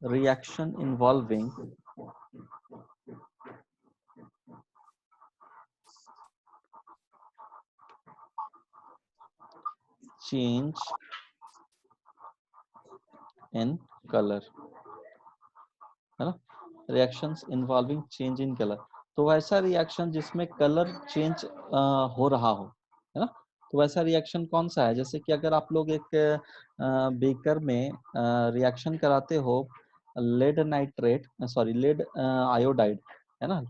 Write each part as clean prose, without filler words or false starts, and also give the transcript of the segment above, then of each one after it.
reaction involving change in color, है ना, reactions involving change in colour. तो वैसा रिएक्शन जिसमें कलर चेंज हो रहा हो, है ना, तो वैसा रिएक्शन कौन सा है? जैसे कि अगर आप लोग एक बेकर में रिएक्शन कराते हो lead nitrate, sorry lead iodide, है ना,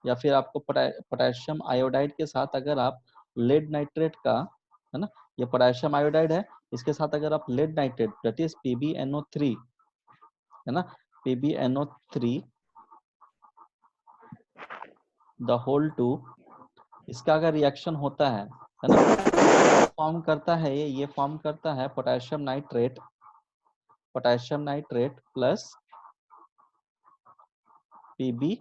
या फिर आपको पोटेशियम आयोडाइड के साथ अगर आप लेड नाइट्रेट का, है ना, ये पोटेशियम आयोडाइड है, इसके साथ अगर आप lead nitrate that is PbNO3, है ना, PbNO3 द होल टू, इसका अगर रिएक्शन होता है ना, फॉर्म करता है ये फॉर्म करता है पोटेशियम नाइट्रेट प्लस PbI2,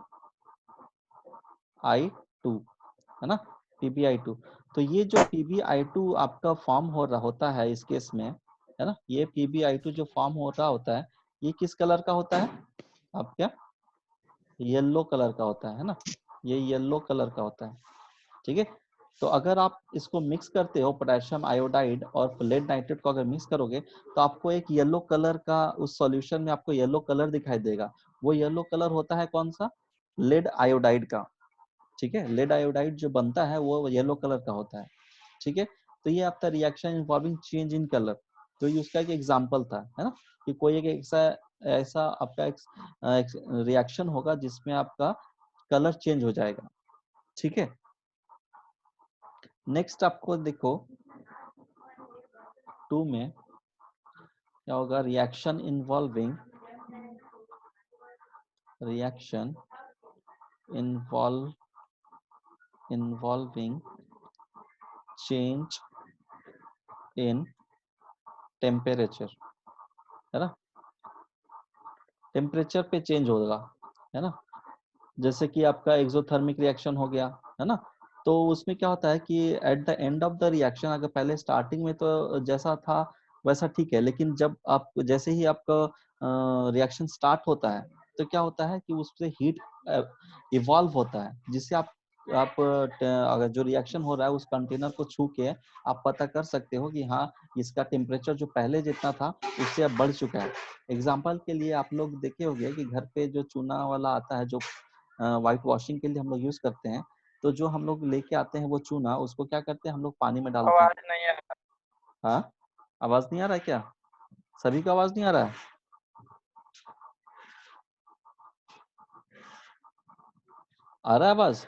है ना, PbI2। तो ये जो PbI2 आपका फॉर्म हो रहा होता है इस केस में, है ना, ये PbI2 जो फॉर्म हो रहा होता है, ये किस कलर का होता है आपका? येलो कलर का होता है ना, ये येलो कलर का होता है, ठीक है। तो अगर आप इसको मिक्स करते हो पोटेशियम आयोडाइड और लेड नाइट्रेट को अगर मिक्स करोगे तो आपको एक येलो कलर का उस सॉल्यूशन में आपको येलो कलर दिखाई देगा। वो येलो कलर होता है कौन सा? लेड आयोडाइड का, ठीक है। लेड आयोडाइड जो बनता है वो येलो कलर का होता है, ठीक है। तो ये आपका reaction involving change in colour, तो ये उसका एक एग्जांपल था, है ना, कि कोई एक ऐसा ऐसा आपका रिएक्शन होगा जिसमें आपका कलर चेंज हो जाएगा, ठीक है। नेक्स्ट आपको देखो 2 में क्या होगा? Reaction involving change in temperature, है ना, टेम्परेचर पे चेंज होगा, है ना। जैसे कि आपका एक्सोथर्मिक रिएक्शन हो गया, है ना, तो उसमें क्या होता है कि at the end of the reaction, अगर पहले स्टार्टिंग में तो जैसा था वैसा ठीक है, लेकिन जब आप जैसे ही आपका रिएक्शन स्टार्ट होता है तो क्या होता है कि उससे हीट इवॉल्व होता है, जिससे आप अगर जो रिएक्शन हो रहा है उस कंटेनर को छू के आप पता कर सकते हो कि हाँ, इसका टेम्परेचर जो पहले जितना था उससे अब बढ़ चुका है। एग्जाम्पल के लिए आप लोग देखे होंगे कि घर पे जो चूना वाला आता है, जो व्हाइट वॉशिंग के लिए हम लोग यूज करते हैं, तो जो हम लोग लेके आते हैं वो चूना, उसको क्या करते हैं हम लोग पानी में डालते हैं। आवाज नहीं आ रहा। हाँ, आवाज नहीं आ रहा है क्या? सभी का आवाज नहीं आ रहा है? आ रहा है आवाज?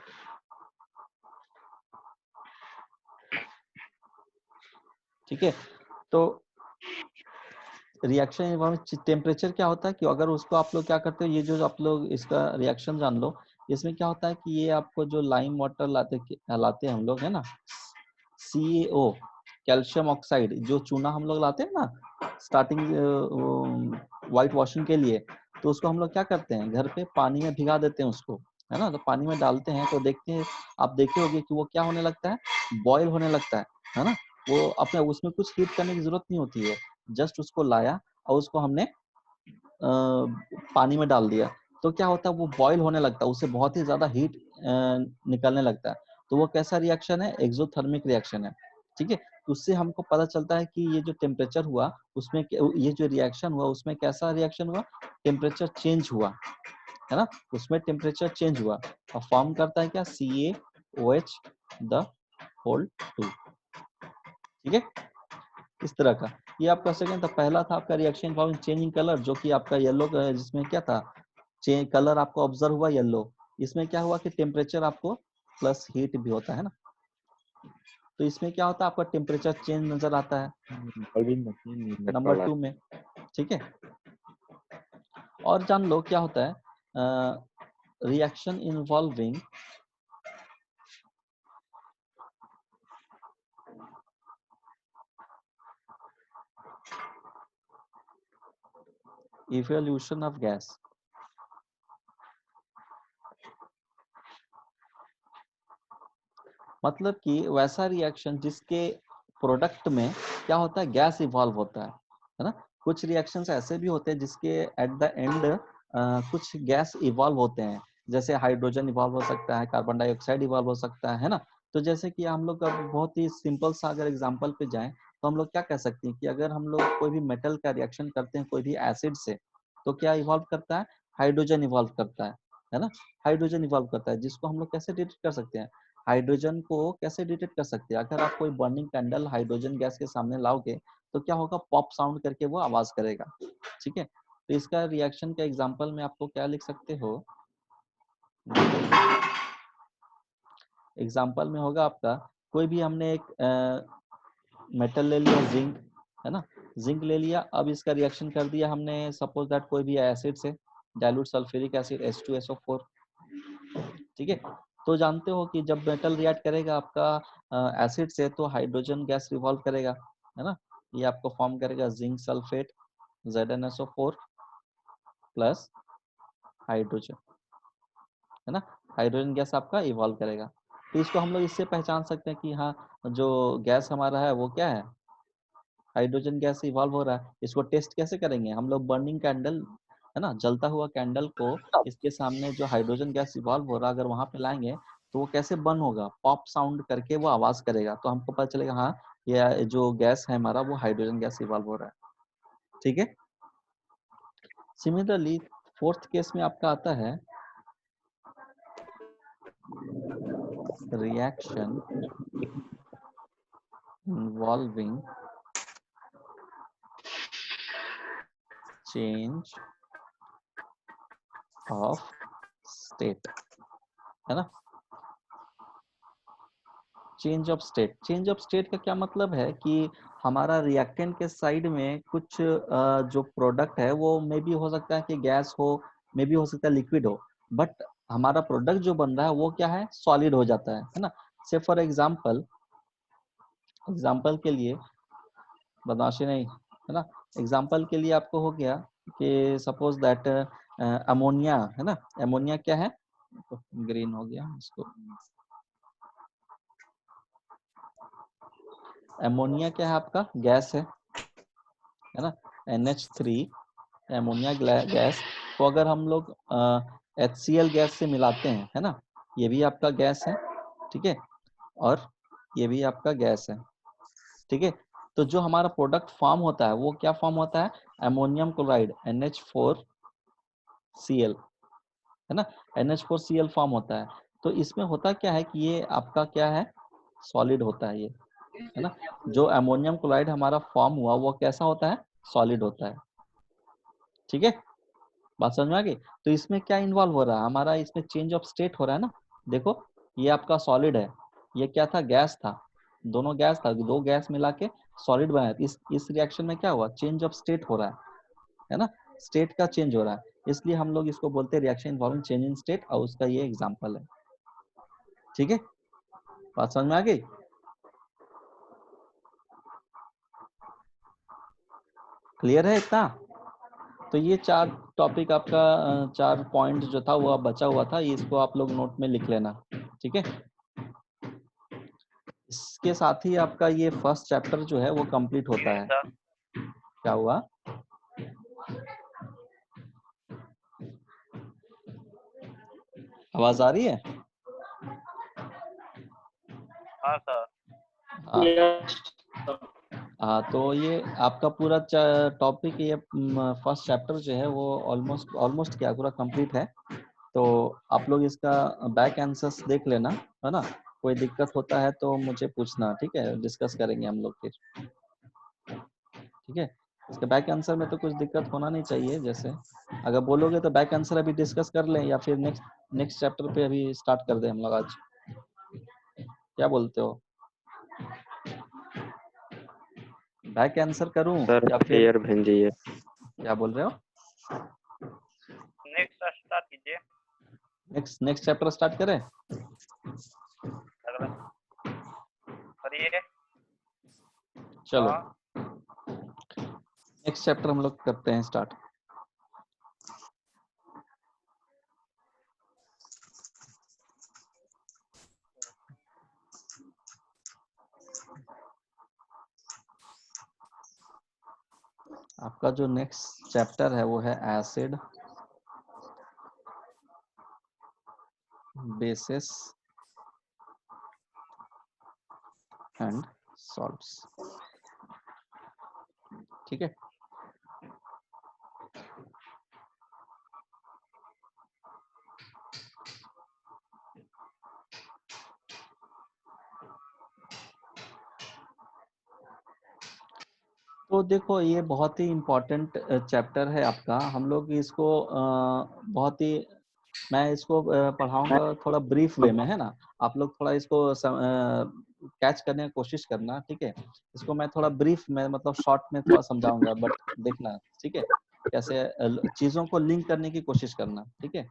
ठीक है। तो रिएक्शन टेम्परेचर क्या होता है कि अगर उसको आप लोग क्या करते हो, ये जो आप लोग इसका रिएक्शन जान लो, इसमें क्या होता है कि ये आपको जो लाइम वाटर लाते हैं हम लोग, है ना, CaO, कैल्शियम ऑक्साइड, जो चूना हम लोग लाते हैं ना स्टार्टिंग व्हाइट वॉशिंग के लिए, तो उसको हम लोग क्या करते हैं घर पे पानी में भिगा देते हैं उसको, है ना, तो पानी में डालते हैं तो देखते हैं, आप देखे होंगे कि वो क्या होने लगता है, बॉयल होने लगता है ना। वो अपने उसमें कुछ हीट करने की जरूरत नहीं होती है, जस्ट उसको लाया और उसको हमने पानी में डाल दिया, तो क्या होता है वो बॉयल होने लगता है, उससे बहुत ही ज्यादा हीट निकलने लगता है। तो वो कैसा रिएक्शन है? एक्सोथर्मिक रिएक्शन है, ठीक है। उससे हमको पता चलता है कि ये जो टेम्परेचर हुआ उसमें ये जो रिएक्शन हुआ उसमें कैसा रिएक्शन हुआ? टेम्परेचर चेंज हुआ, है ना, उसमें टेम्परेचर चेंज हुआ और फॉर्म करता है क्या? CaOH द होल टू, ठीक है, इस तरह का। ये आपका सेकंड था। पहला था आपका रिएक्शन इन्वॉल्विंग चेंजिंग कलर, जो कि आपका येलो, जिसमें क्या था, चेंज कलर आपको ऑब्जर्व हुआ येलो। इसमें क्या हुआ कि टेम्परेचर आपको प्लस हीट भी होता है ना, तो इसमें क्या होता है आपका टेम्परेचर चेंज नजर आता है नंबर 2 में, ठीक है। और जान लो क्या होता है reaction involving evolution of gas, मतलब कि वैसा रिएक्शन जिसके प्रोडक्ट में क्या होता है? गैस इवॉल्व होता है ना। कुछ रिएक्शंस ऐसे भी होते हैं जिसके एट द एंड कुछ गैस इवॉल्व होते हैं, जैसे हाइड्रोजन इवॉल्व हो सकता है, कार्बन डाइऑक्साइड इवॉल्व हो सकता है ना। तो जैसे कि हम लोग अब बहुत ही सिंपल सा अगर एग्जांपल पे जाएं तो हम लोग क्या कह सकते हैं कि अगर हम लोग कोई भी मेटल का रिएक्शन करते हैं कोई भी एसिड से, तो क्या इवॉल्व करता है, हाइड्रोजन इवॉल्व करता है ना। हाइड्रोजन इवॉल्व करता है, जिसको हम लोग कैसे डिटेक्ट कर सकते हैं, हाइड्रोजन को कैसे डिटेक्ट कर सकते हैं, अगर आप कोई बर्निंग कैंडल हाइड्रोजन गैस के सामने लाओगे तो क्या होगा, पॉप साउंड करके वो आवाज करेगा। ठीक है, तो इसका रिएक्शन का एग्जांपल में आपको क्या लिख सकते हो, एग्जांपल में होगा आपका, कोई भी हमने एक मेटल ले लिया, जिंक है ना, जिंक ले लिया, अब इसका रिएक्शन कर दिया हमने, सपोज दैट कोई भी एसिड से, डाइल्यूट सल्फ्यूरिक एसिड H2SO4। ठीक है, तो जानते हो कि जब मेटल रिएक्ट करेगा आपका एसिड से तो हाइड्रोजन गैस रिवॉल्व करेगा, है ना। ये आपको फॉर्म करेगा zinc sulphate ZnSO4 plus hydrogen, है ना। हाइड्रोजन गैस आपका इवॉल्व करेगा। तो इसको हम लोग इससे पहचान सकते हैं कि हाँ, जो गैस हमारा है वो क्या है, हाइड्रोजन गैस इवॉल्व हो रहा है। इसको टेस्ट कैसे करेंगे हम लोग, बर्निंग कैंडल है ना, जलता हुआ कैंडल को इसके सामने जो हाइड्रोजन गैस इवॉल्व हो रहा है अगर वहां पे लाएंगे तो वो कैसे बर्न होगा, पॉप साउंड करके वो आवाज करेगा, तो हमको पता चलेगा हाँ ये जो गैस है हमारा वो हाइड्रोजन गैस इवॉल्व हो रहा है। ठीक है, सिमिलरली फोर्थ केस में आपका आता है reaction involving change of state, है ना। Change of state, change of state का क्या मतलब है कि हमारा रिएक्टेंट के साइड में कुछ जो प्रोडक्ट है वो मे भी हो सकता है कि गैस हो, मे भी हो सकता है लिक्विड हो, बट हमारा प्रोडक्ट जो बन रहा है वो क्या है, सॉलिड हो जाता है ना। से फॉर एग्जांपल, एग्जांपल के लिए, बदमाशी नहीं, है ना, एग्जांपल के लिए आपको हो गया कि सपोज दैट अमोनिया, है ना, अमोनिया क्या है, ग्रीन हो गया इसको, अमोनिया क्या है आपका, गैस है ना, NH3 अमोनिया गैस को अगर हम लोग HCl गैस से मिलाते हैं, है ना, ये भी आपका गैस है, ठीक है, और ये भी आपका गैस है, ठीक है। तो जो हमारा प्रोडक्ट फॉर्म होता है वो क्या फॉर्म होता है, अमोनियम क्लोराइड NH4Cl, है ना, NH4Cl फॉर्म होता है। तो इसमें होता क्या है कि ये आपका क्या है, सॉलिड होता है ये, है ना। जो अमोनियम क्लोराइड हमारा फॉर्म हुआ वो कैसा होता है, सॉलिड होता है। ठीक है, बात समझ में आ गई। तो इसमें क्या इन्वॉल्व हो रहा है हमारा, इसमें चेंज ऑफ स्टेट हो रहा है ना। देखो ये आपका सॉलिड है, ये क्या था, गैस था, दोनों गैस था, दो गैस मिला के सॉलिड बनाया। इस रिएक्शन में क्या हुआ, चेंज ऑफ स्टेट हो रहा है ना, स्टेट का चेंज हो रहा है, इसलिए हम लोग इसको बोलते हैं reaction involving change in state, और उसका ये एग्जाम्पल है। ठीक है, बात समझ में आ गई। क्लियर है इतना। तो ये चार टॉपिक आपका, चार पॉइंट जो था वो बचा हुआ था, इसको आप लोग नोट में लिख लेना। ठीक है, इसके साथ ही आपका ये फर्स्ट चैप्टर जो है वो कंप्लीट होता है। क्या हुआ, आवाज आ रही है। हाँ सर। हाँ, तो ये आपका पूरा टॉपिक, ये फर्स्ट चैप्टर जो है वो ऑलमोस्ट ऑलमोस्ट क्या पूरा कंप्लीट है। तो आप लोग इसका बैक आंसर्स देख लेना, है ना, कोई दिक्कत होता है तो मुझे पूछना, ठीक है, डिस्कस करेंगे हम लोग फिर। ठीक है, इसके बैक आंसर में तो कुछ दिक्कत होना नहीं चाहिए, जैसे अगर बोलोगे तो बैक आंसर अभी डिस्कस कर लें या फिर नेक्स्ट चैप्टर पे अभी स्टार्ट कर दें हम लोग आज, क्या बोलते हो, बैक आंसर करूं सर या फिर क्लियर भेजिए। क्या बोल रहे हो, नेक्स्ट स्टार्ट कीजिए। नेक्स्ट चैप्टर स्टार्ट करें। अगला करिए। चलो हाँ नेक्स्ट चैप्टर हम लोग करते हैं स्टार्ट। आपका जो नेक्स्ट चैप्टर है वो है एसिड, बेसिस एंड सॉल्ट्स। ठीक है, तो देखो ये बहुत ही इम्पोर्टेंट चैप्टर है आपका। हम लोग इसको बहुत ही, मैं इसको पढ़ाऊंगा थोड़ा ब्रीफ वे में, है ना। आप लोग थोड़ा इसको कैच करने की कोशिश करना, ठीक है। इसको मैं थोड़ा ब्रीफ में, मतलब शॉर्ट में थोड़ा समझाऊंगा, बट देखना, ठीक है, कैसे चीजों को लिंक करने की कोशिश करना, ठीक है।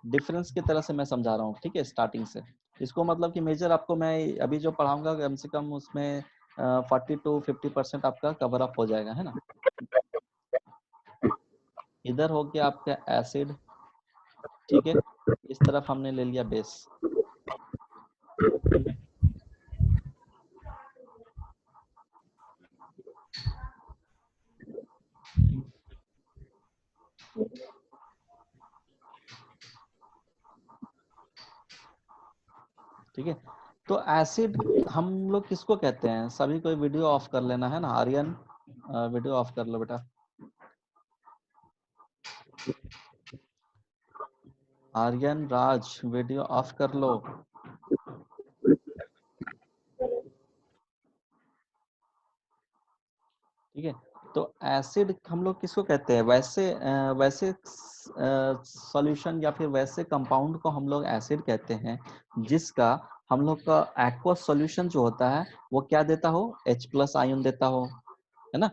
डिफरेंस की तरह से मैं समझा रहा हूँ, ठीक है, स्टार्टिंग से। इसको मतलब कि मेजर आपको मैं अभी जो पढ़ाऊंगा कम से कम उसमें 40 to 50% आपका कवर अप हो जाएगा, है ना। इधर हो गया आपका एसिड, ठीक है, इस तरफ हमने ले लिया बेस। ठीक है, तो एसिड हम लोग किसको कहते हैं? सभी को वीडियो ऑफ कर लेना है ना। आर्यन वीडियो ऑफ कर लो बेटा। आर्यन, राज, वीडियो ऑफ कर लो। ठीक है, तो एसिड हम लोग किसको कहते हैं? वैसे सॉल्यूशन या फिर वैसे कंपाउंड को हम लोग एसिड कहते हैं जिसका हम लोग का एक्वस सॉल्यूशन जो होता है वो क्या देता हो? H+ आयन देता हो, है ना।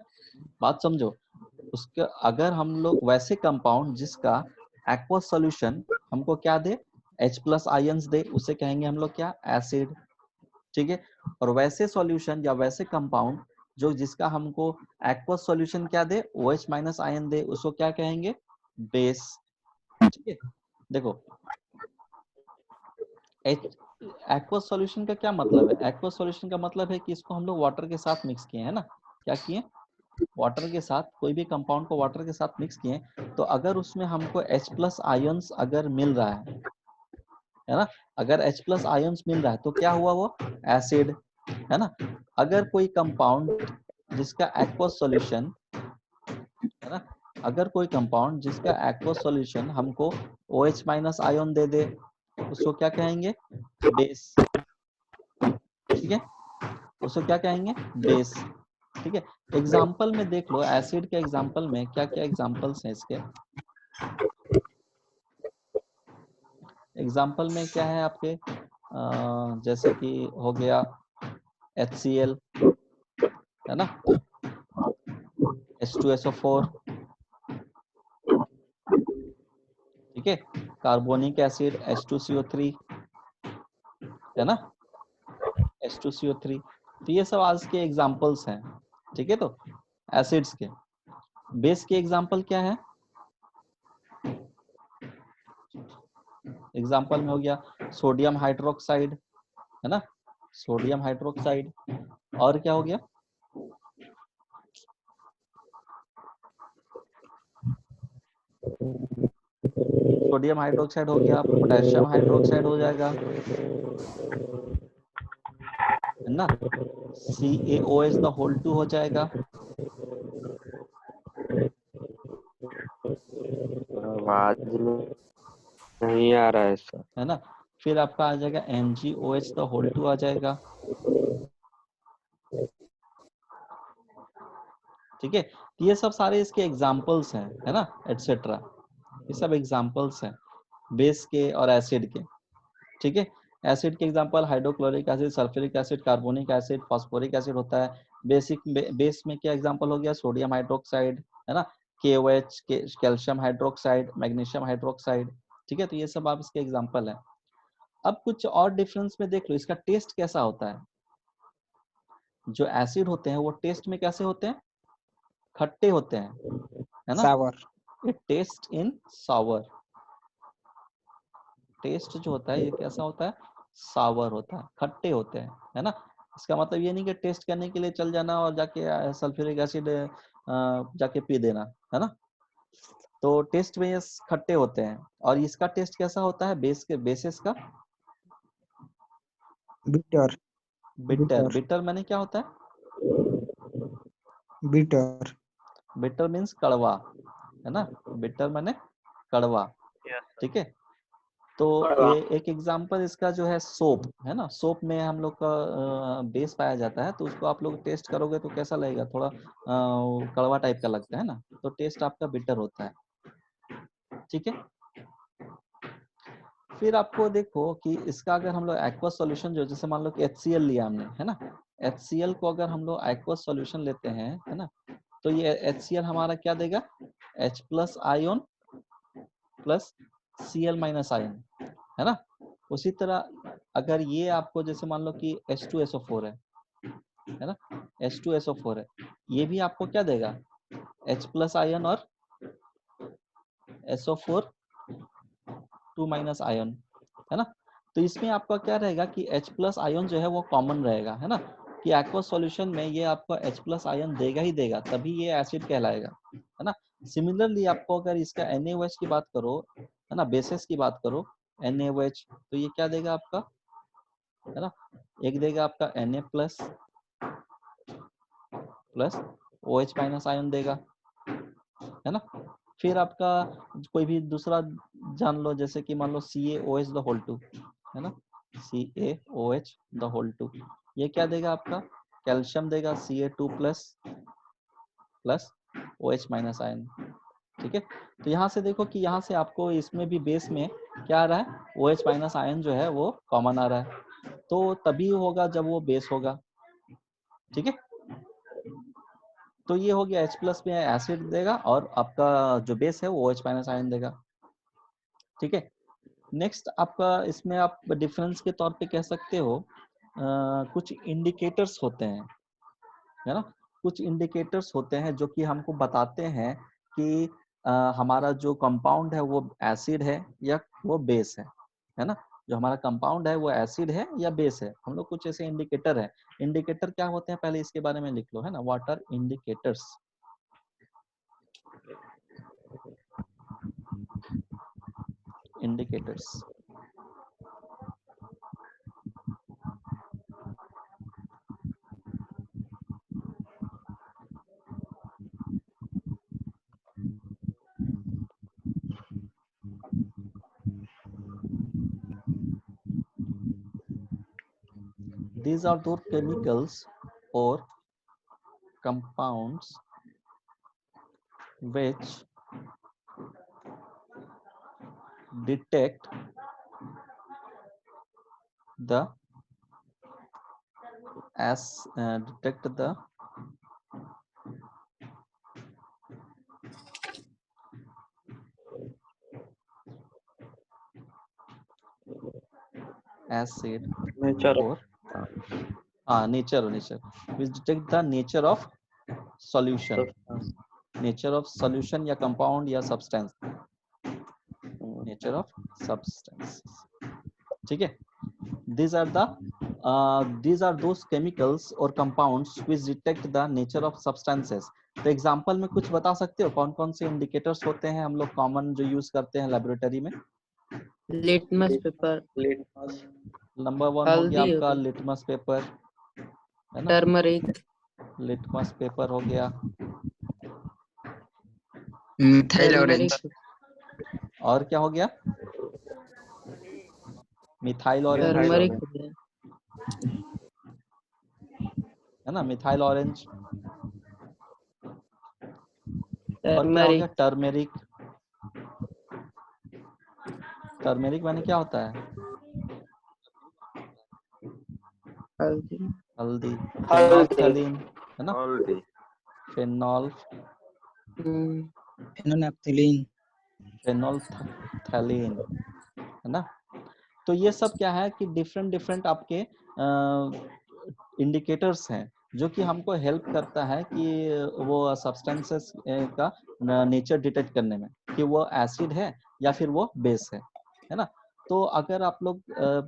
बात समझो। उसके अगर हम लोग वैसे कंपाउंड जिसका एक्वस सॉल्यूशन हमको क्या दे? H+ आयन्स दे, उसे कहेंगे हम लोग क्या? एसिड। ठीक है, और वैसे सॉल्यूशन या वैसे कंपाउंड जो जिसका हमको एक्वस सॉल्यूशन क्या दे? OH- आयन दे, उसको क्या कहेंगे? बेस। ठीक है, देखो एक्वस सॉल्यूशन का क्या मतलब है? एक्वस सॉल्यूशन का मतलब है कि इसको हम लोग वाटर के साथ मिक्स किए हैं ना। क्या किए? वाटर के साथ, कोई भी कंपाउंड को वाटर के साथ मिक्स किए, तो अगर उसमें हमको H+ आयन्स अगर मिल रहा है ना, अगर H+ आयन्स मिल रहा है तो क्या हुआ? वो एसिड, है ना। अगर कोई कंपाउंड जिसका एक्वस सॉल्यूशन, है ना, अगर कोई कंपाउंड जिसका एक्वस सॉल्यूशन हमको OH- आयन दे दे, उसको क्या कहेंगे? बेस। ठीक है, उसको क्या कहेंगे? बेस। ठीक है, एग्जाम्पल में देख लो, एसिड के एग्जाम्पल में क्या क्या एग्जाम्पल्स हैं इसके। एग्जाम्पल में क्या है आपके? जैसे कि हो गया HCl, है ना, H2SO4, ठीक है, कार्बोनिक एसिड H2CO3, है ना, H2CO3। तो ये सब आज के एग्जाम्पल्स हैं, ठीक है। तो एसिड्स के, बेस के एग्जाम्पल क्या है? एग्जाम्पल में हो गया सोडियम हाइड्रोक्साइड, है ना, सोडियम हाइड्रोक्साइड। और क्या हो गया? सोडियम हाइड्रोक्साइड हो गया, पोटेशियम हाइड्रोक्साइड हो जाएगा, है ना, CaOH हो जाएगा, आवाज नहीं आ रहा है सर। है ना। फिर आपका आ जाएगा MgOH आ जाएगा। ठीक है, ये सब सारे इसके एग्जाम्पल्स हैं, है ना, एटसेट्रा। ये सब एग्जाम्पल्स हैं बेस के और एसिड के। ठीक है, एसिड के example hydrochloric acid, sulphuric acid, carbonic acid, phosphoric acid होता है। बेस में क्या एग्जांपल हो गया? सोडियम हाइड्रोक्साइड, है ना, KOH, calcium hydroxide, magnesium hydroxide. ठीक है, तो ये सब आप इसके एग्जांपल हैं। अब कुछ और डिफरेंस में देख लो, इसका टेस्ट कैसा होता है। जो एसिड होते हैं वो टेस्ट में कैसे होते हैं? खट्टे होते हैं, है ना। Sour. It taste in sour. Taste जो होता है ये कैसा होता है? सावर होता है, खट्टे होते हैं, है ना। इसका मतलब ये नहीं कि टेस्ट करने के लिए चल जाना और जाके सल्फ्यूरिक एसिड जाके पी देना, है ना। तो टेस्ट में ये खट्टे होते हैं। और इसका टेस्ट कैसा होता है बेसिस का? Bitter bitter. बिटर माने क्या होता है? बिटर बिटर मीन्स कड़वा, है ना। बिटर माने कड़वा, यस सर। ठीक है। तो एक एग्जांपल इसका जो है सोप, है ना। सोप में हम लोग का बेस पाया जाता है, तो उसको आप लोग टेस्ट करोगे तो कैसा लगेगा? थोड़ा कड़वा टाइप का लगता है ना, तो टेस्ट आपका बिटर होता है, ठीक है। फिर आपको देखो कि इसका अगर हम लोग एक्वस सॉल्यूशन जो, जैसे मान लो कि HCl लिया हमने, है ना। HCl को अगर हम लोग एक्वस सॉल्यूशन लेते हैं, है ना, तो ये HCl हमारा क्या देगा? H plus ion plus Cl minus ion, है ना। उसी तरह अगर ये आपको जैसे मान लो कि H2SO4 है ना, H2SO4 है, ये भी आपको क्या देगा? H प्लस आयन और SO4 2 माइनस आयन, है ना। तो इसमें आपका क्या रहेगा कि H प्लस आयन जो है वो कॉमन रहेगा, है ना, कि एक्वस सॉल्यूशन में ये आपको H प्लस आयन देगा ही देगा, तभी ये एसिड कहलाएगा, है ना। सिमिलरली आपको अगर इसका NaOH की बात करो, है ना, बेसिस की बात करो NaOH, तो ये क्या देगा आपका? है ना, एक देगा आपका Na plus plus OH minus ion देगा, है ना। फिर आपका कोई भी दूसरा जान लो, जैसे कि मान लो CaOH द होल 2, है ना, CaOH द होल 2, ये क्या देगा आपका? कैल्शियम देगा, Ca2 plus plus OH minus ion, ठीक है। तो यहाँ से देखो कि यहाँ से आपको इसमें भी बेस में क्या आ रहा है? OH माइनस आयन जो है वो कॉमन आ रहा है, तो तभी होगा जब वो बेस होगा, ठीक है। तो ये हो गया H प्लस में एसिड देगा और आपका जो बेस है वो OH माइनस आयन देगा, ठीक है। नेक्स्ट आपका इसमें आप डिफरेंस के तौर पे कह सकते हो कुछ इंडिकेटर्स होते हैं, है ना। कुछ इंडिकेटर्स होते हैं जो कि हमको बताते हैं कि हमारा जो कंपाउंड है वो एसिड है या वो बेस है ना। जो हमारा कंपाउंड है वो एसिड है या बेस है, हम लोग कुछ ऐसे इंडिकेटर है। इंडिकेटर क्या होते हैं पहले इसके बारे में लिख लो, है ना। What are indicators? indicators. These are those chemicals or compounds which detect the acid nature or nature which detect the nature of solution, nature of solution या compound या substance, nature of substance, ठीक है। these are those chemicals or compounds which detect the nature of substances. तो example में कुछ बता सकते हो कौन कौन से इंडिकेटर्स होते हैं हम लोग कॉमन जो यूज करते हैं लेबोरेटरी में? लिटमस पेपर, नंबर 1 हो गया हल्दी आपका हो गई, लिटमस पेपर, है ना। टर्मरिक, लिटमस पेपर हो गया, मिथाइल ऑरेंज, टर्मरिक, और क्या हो गया? मिथाइल ऑरेंज, टर्मरिक हो गया, है ना, मिथाइल ऑरेंज। और क्या हो गया? Turmeric, turmeric. टर्मेरिक माने क्या होता है? हल्दी, हल्दी। फेनोल्फथलीन, है ना, हल्दी फेनॉल फेनोनेफ्थलीन, फेनोल्फथलीन, है ना। तो ये सब क्या है कि डिफरेंट आपके इंडिकेटर्स हैं जो कि हमको हेल्प करता है कि वो सब्सटेंसेस का नेचर डिटेक्ट करने में कि वो एसिड है या फिर वो बेस है ना। तो अगर आप लोग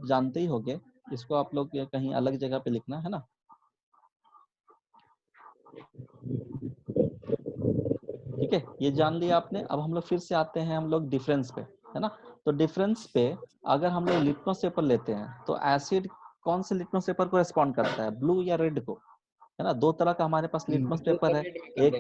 जानते ही होंगे, इसको आप लोग कहीं अलग जगह पे लिखना, है ना। ठीक है, ये जान लिया आपने। अब हम लोग फिर से आते हैं हम लोग डिफरेंस पे, है ना। तो डिफरेंस पे अगर हम लोग लिटमस पेपर लेते हैं तो एसिड कौन से लिटमस पेपर को रिस्पॉन्ड करता है, ब्लू या रेड को, है ना। दो तरह का हमारे पास लिटमस पेपर है, एक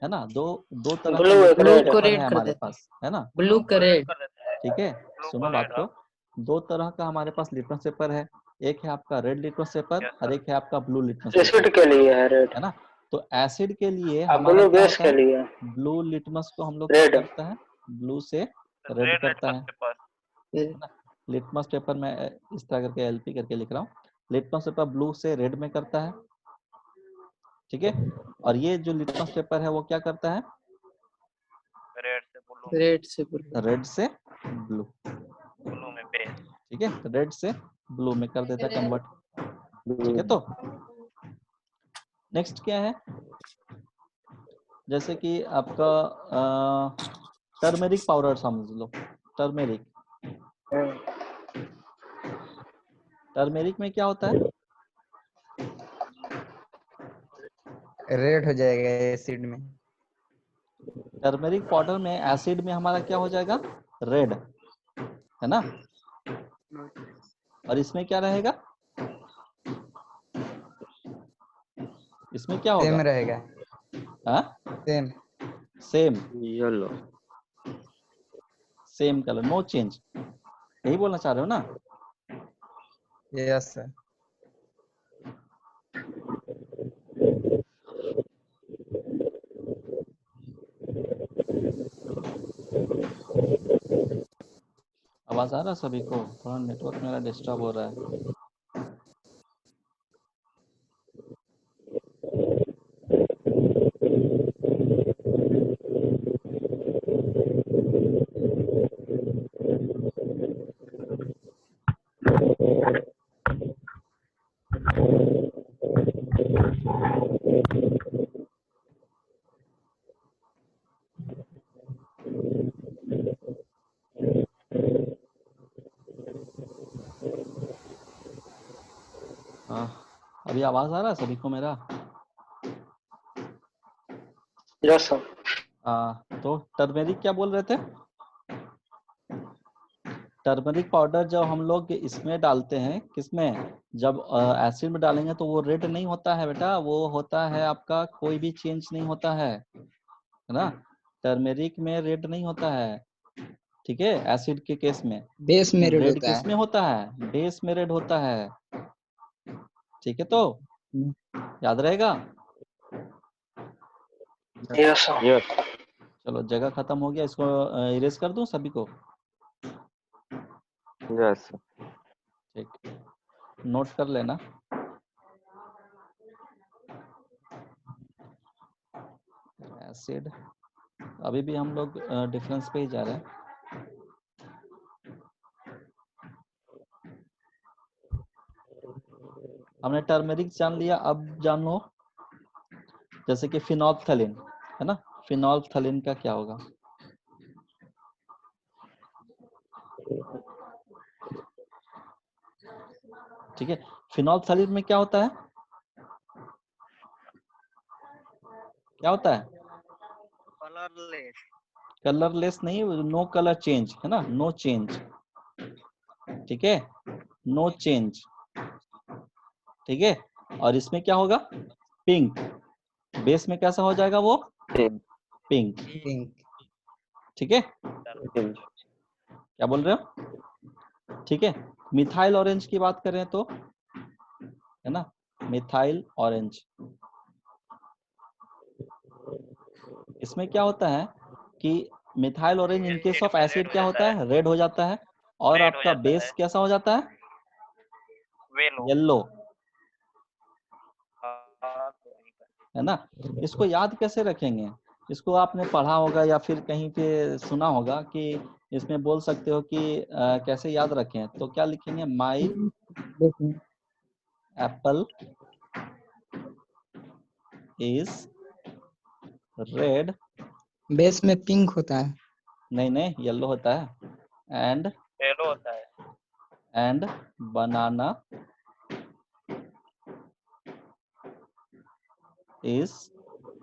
है ना, दो तरह का Blue एक लिटमस red। को पेपर रेड है कर हमारे देता है, पास, है ना। ब्लू का रेड। कर देता है। ठीक है, Blue सुनो को बात red, को। दो तरह का हमारे पास लिटमस पेपर है, एक है आपका रेड लिटमस पेपर Yes, और sir. एक है आपका ब्लू लिटमस पेपर, एसिड के लिए है रेड, है ना। तो एसिड के लिए अब हमारा ब्लू क्या बेस होता के है, लिए ब्लू लिटमस को हम लोग क्या रेड। करता है, ब्लू से रेड Red करता litmus है paper. है ना। लिटमस पेपर में इस तरह करके एलपी करके लिख रहा हूँ, लिटमस पेपर ब्लू से रेड में करता है, ठीक है। और ये जो लिटमस पेपर है वो क्या करता है, Red से blue, रेड से ब्लू। रेड से ब्लू, blue में base. ठीक है, रेड से ब्लू में कर देता है कन्वर्ट, ठीक है। तो नेक्स्ट क्या है, जैसे कि आपका टर्मेरिक पाउडर समझ लो, टर्मेरिक, टर्मेरिक में क्या होता है, रेड हो जाएगा एसिड में। टर्मेरिक पाउडर में एसिड में हमारा क्या हो जाएगा, रेड, है ना। और इसमें क्या रहेगा, इसमें क्या सेम होगा, रहेगा, हाँ same. Same, yellow. Same colour, no change, यही बोलना चाह रहे हो ना। Yes sir. आवाज आ रहा है सभी को, थोड़ा नेटवर्क मेरा डिस्टर्ब हो रहा है। हाँ, अभी आवाज आ रहा है सभी को मेरा। Yes sir. तो टर्मेरिक क्या बोल रहे थे, टर्मरिक पाउडर जब हम लोग इसमें डालते हैं, किसमें, जब एसिड में डालेंगे तो वो रेड नहीं होता है बेटा, वो होता है आपका कोई भी चेंज नहीं होता है ना। टर्मेरिक में रेड नहीं होता है, ठीक है, एसिड के केस में बेस में रेड रेड होता किस है। में होता है, बेस में रेड होता है, ठीक है। तो याद रहेगा, यस सर। यस। चलो जगह खत्म हो गया, इसको इरेज कर दूं सभी को, यस। ठीक, नोट कर लेना। एसिड, अभी भी हम लोग डिफरेंस पे ही जा रहे हैं। हमने टर्मेरिक जान लिया, अब जान लो जैसे कि फिनोल्फ्थालीन, है ना। फिनोल्फ्थालीन का क्या होगा, ठीक है। फिनोल्फ्थालीन में क्या होता है, क्या होता है, Colorless. कलरलेस नहीं, नो कलर चेंज, है ना, नो चेंज, ठीक है, नो चेंज, ठीक है। और इसमें क्या होगा, पिंक, बेस में कैसा हो जाएगा वो, पिंक, पिंक। ठीक है, क्या बोल रहे हो, ठीक है। मिथाइल ऑरेंज की बात करें तो, है ना, मिथाइल ऑरेंज, इसमें क्या होता है कि methyl orange in case of acid क्या होता है, रेड हो जाता है, और Red हो आपका जाता बेस है, कैसा हो जाता है, yellow. येलो, हाँ, तो वही कर। है ना। इसको याद कैसे रखेंगे, इसको आपने पढ़ा होगा या फिर कहीं पे सुना होगा कि इसमें बोल सकते हो कि कैसे याद रखें, तो क्या लिखेंगे, माई बेस में एप्पल इज रेड, बेस में पिंक होता है। नहीं येलो होता है, एंड Yellow होता है. बनाना इज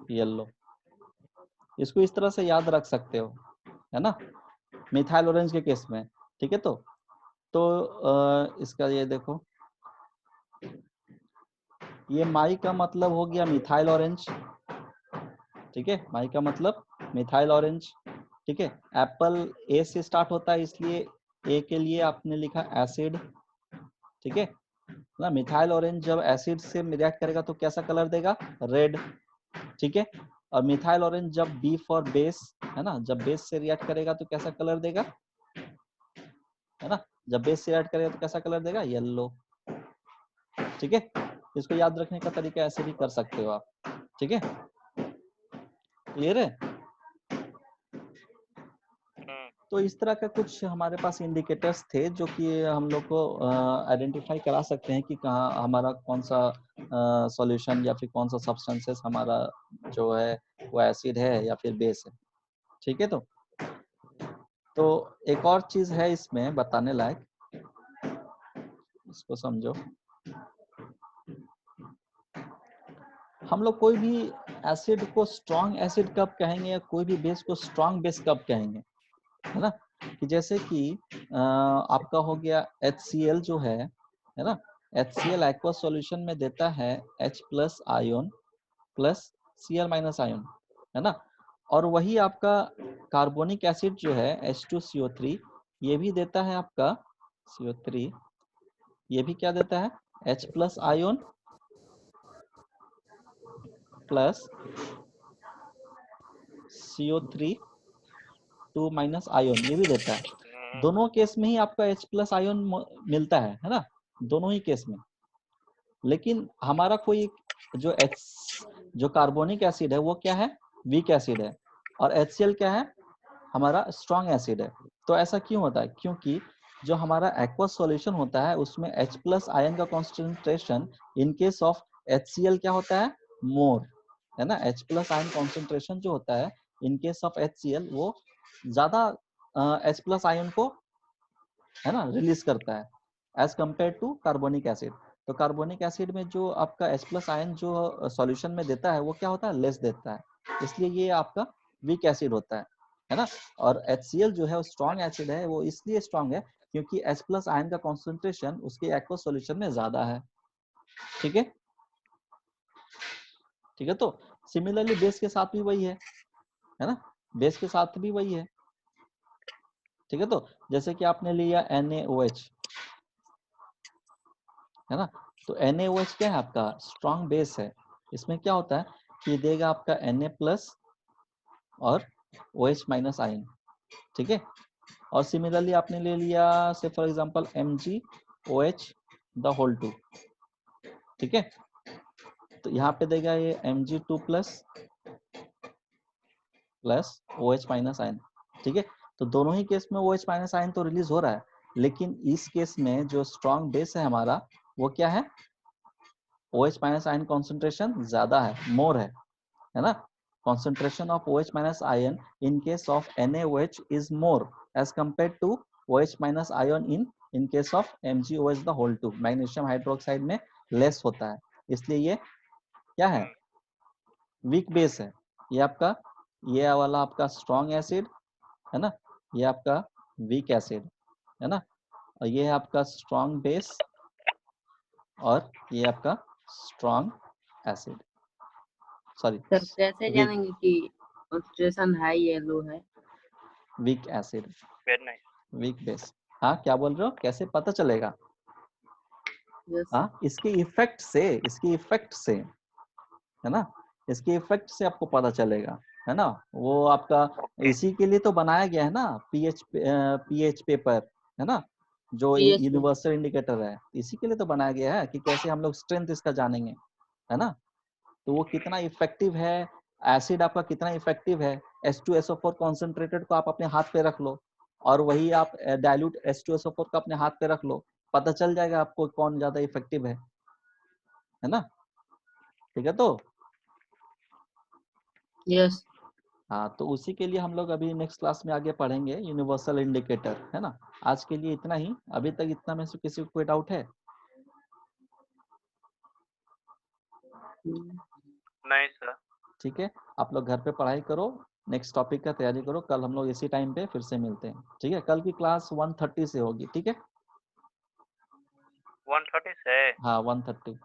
येलो। इसको इस तरह से याद रख सकते हो, है ना, मिथाइल ऑरेंज के केस में। ठीक है, तो इसका ये देखो, ये माई का मतलब हो गया मिथाइल ऑरेंज। ठीक है, माई का मतलब मिथाइल ऑरेंज। ठीक है, एप्पल ए से स्टार्ट होता है, इसलिए ए के लिए आपने लिखा एसिड। ठीक है ना, मिथाइल ऑरेंज जब एसिड से रिएक्ट करेगा तो कैसा कलर देगा, रेड। ठीक है, और मिथाइल ऑरेंज जब बी फॉर बेस, है ना, जब बेस से रिएक्ट करेगा तो कैसा कलर देगा, है ना, जब बेस से रिएक्ट करेगा तो कैसा कलर देगा, येलो। ठीक है, इसको याद रखने का तरीका ऐसे भी कर सकते हो आप। ठीक है, क्लियर है। तो इस तरह का कुछ हमारे पास इंडिकेटर्स थे जो कि हम लोग को आइडेंटिफाई करा सकते हैं कि कहाँ हमारा कौन सा सॉल्यूशन या फिर कौन सा सब्सटेंसेस हमारा जो है वो एसिड है या फिर बेस है। ठीक है, तो एक और चीज है इसमें बताने लायक, इसको समझो। हम लोग कोई भी एसिड को स्ट्रॉन्ग एसिड कब कहेंगे या कोई भी बेस को स्ट्रॉन्ग बेस कब कहेंगे, है ना, कि जैसे कि आपका हो गया HCl जो है ना, HCl एक्वा सॉल्यूशन में देता है H plus ion plus Cl minus ion, है ना, और वही आपका कार्बोनिक एसिड जो है H2CO3 ये भी देता है आपका CO3, ये भी क्या देता है, H plus ion plus CO3 2 minus ion, ये भी देता है। दोनों केस में ही आपका H प्लस आयोन मिलता है ना, दोनों ही केस में। लेकिन हमारा कोई जो कार्बोनिक एसिड है वो क्या है, वीक एसिड है, और HCl क्या है, हमारा स्ट्रॉन्ग एसिड है। तो ऐसा क्यों होता है, क्योंकि जो हमारा एक्वस सॉल्यूशन होता है उसमें H प्लस आयन का concentration in case of HCl क्या होता है, मोर, है ना, H प्लस आयन कॉन्सेंट्रेशन जो होता है इन केस ऑफ HCl वो ज्यादा H प्लस आयन को, है ना, रिलीज करता है as compare to carbonic acid. तो कार्बोनिक एसिड में जो आपका H प्लस आयन जो सॉल्यूशन में देता है वो क्या होता है, लेस देता है, इसलिए ये आपका वीक एसिड होता है ना। और HCl जो है वो स्ट्रॉन्ग एसिड है, वो इसलिए स्ट्रॉन्ग है क्योंकि H प्लस आयन का कॉन्सेंट्रेशन उसके एक्वस सॉल्यूशन में ज्यादा है। ठीक है, ठीक है, तो सिमिलरली बेस के साथ भी वही है ना, बेस के साथ भी वही है। ठीक है, तो जैसे कि आपने लिया NaOH, है ना, तो NaOH क्या है, आपका स्ट्रॉन्ग बेस है। इसमें क्या होता है कि देगा आपका Na प्लस और OH माइनस आयन। ठीक है, और सिमिलरली आपने ले लिया से for example MgOH the whole 2। ठीक है, तो यहाँ पे देगा ये Mg2 plus OH minus ion. ठीक है, तो दोनों ही केस में OH माइनस आयन तो रिलीज हो रहा है, लेकिन इस केस में जो स्ट्रॉन्ग बेस है हमारा वो क्या है, OH माइनस आयन कॉन्सेंट्रेशन ज्यादा है, मोर है ना। concentration of OH minus ion in case of NaOH is more as compared to OH minus ion in case of MgOH the whole 2। Magnesium hydroxide में लेस होता है, इसलिए ये क्या है, वीक बेस है। ये आपका, ये वाला आपका स्ट्रॉन्ग एसिड है ना, ये आपका वीक एसिड है ना, और ये है आपका स्ट्रॉन्ग बेस और ये आपका स्ट्रॉन्ग एसिड, सॉरी सर कैसे वीक जानेंगे कि कॉन्सेंट्रेशन हाई या लो है? Weak acid, very nice. Weak base. हाँ, क्या बोल रहे हो, कैसे पता चलेगा? यस हाँ, इसके इफेक्ट से है ना, इसके इफेक्ट से आपको पता चलेगा, है ना। वो आपका इसी के लिए तो बनाया गया है ना, पीएच पेपर, है ना, जो पीएच यूनिवर्सल इंडिकेटर है, इसी के लिए तो बनाया गया है कि कैसे हम लोग स्ट्रेंथ इसका जानेंगे, है ना। तो वो कितना इफेक्टिव है, एसिड आपका कितना इफेक्टिव है। H2SO4 कॉन्सेंट्रेटेड को आप अपने हाथ पे रख लो और वही आप डाइल्यूट H2SO4 को अपने हाथ पे रख लो, पता चल जाएगा आपको कौन ज्यादा इफेक्टिव है ना। ठीक है, तो यस हाँ, तो उसी के लिए हम लोग अभी नेक्स्ट क्लास में आगे पढ़ेंगे यूनिवर्सल इंडिकेटर, है ना। आज के लिए इतना ही, अभी तक इतना में से किसी को कोई डाउट है? नहीं सर। ठीक है, आप लोग घर पे पढ़ाई करो, नेक्स्ट टॉपिक का तैयारी करो, कल हम लोग इसी टाइम पे फिर से मिलते हैं, ठीक है। कल की क्लास 1:30 से होगी, ठीक है। 1:30 से हाँ 1:30।